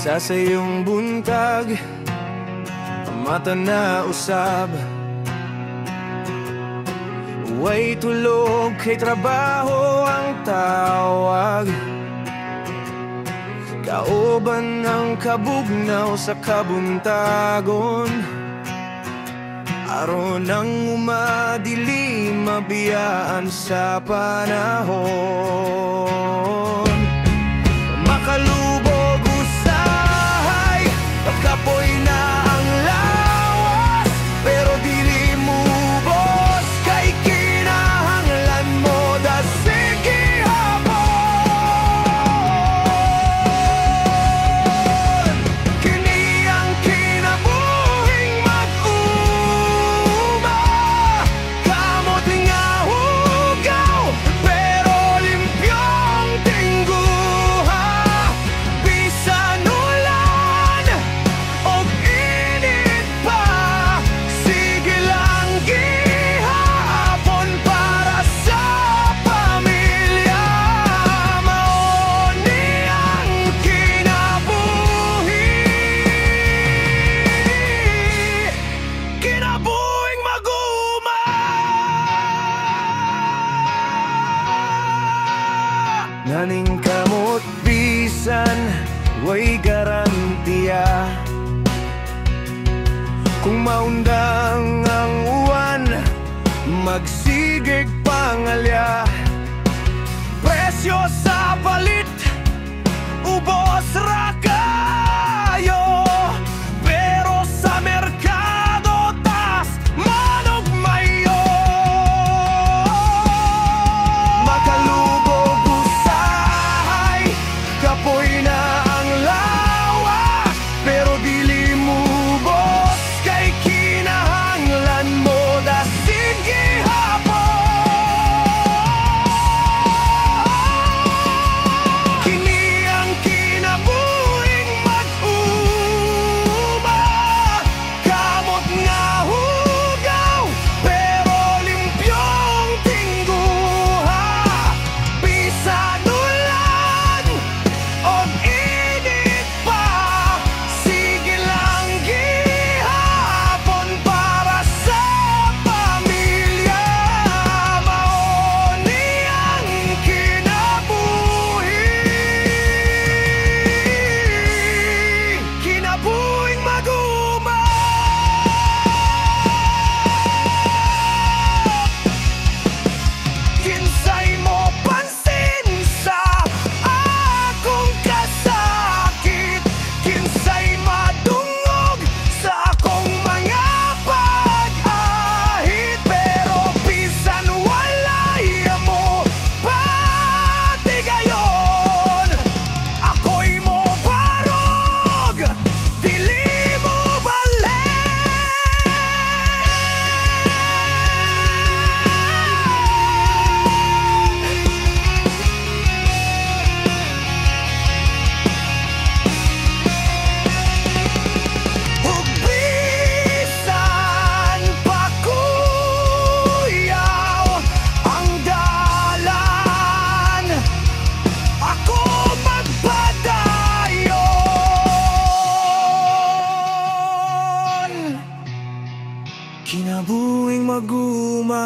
Isa sa iyong buntag, mata na usab. Way tulog kay trabaho ang tawag. Kauban ng kabugnaw sa kabuntagon. Araw nang umadili, mabiyaan sa panahon. Makalubog usahay, pagkapoy na ang lawas, pero dili mo bos kay kinahanglan mo da sige hapon. Kini ang kinabuhing mag-uma, kamot nga hugaw, pero limpyong tingguha. Bisan ulan og init pa, sige lang gihapon para sa pamilya. Mao ni ang kinabuhi, kinabuhing mag-uma. Naning kamot bisan way garantiya. Kung maundang ang uwan, magsigig pangalya. Presyo sa palit, ubos ra kayo, pero sa merkado tas manog mayo. Makalubog usahay, kapoy na ang lawas, pero dili mo bos kay kinahanglan mo da sige hapon. Kini ang kinabuhing mag-uma, kamot nga hugaw, pero limpyong tingguha. Bisan ulan og init pa, sige lang gihapon para sa pamilya. Mao ni ang kinabuhi, kinabuhing mag-uma. Kinsay mo pansin sa akong kasakit, kinsay madungog sa akong mga pag-ahit, pero bisan walay mo patigayon, ako'y mo barog, dili mo balik. Ug bisan pa kuyaw ang dalan, ako magpadayon. Kinabuhing mag-uma.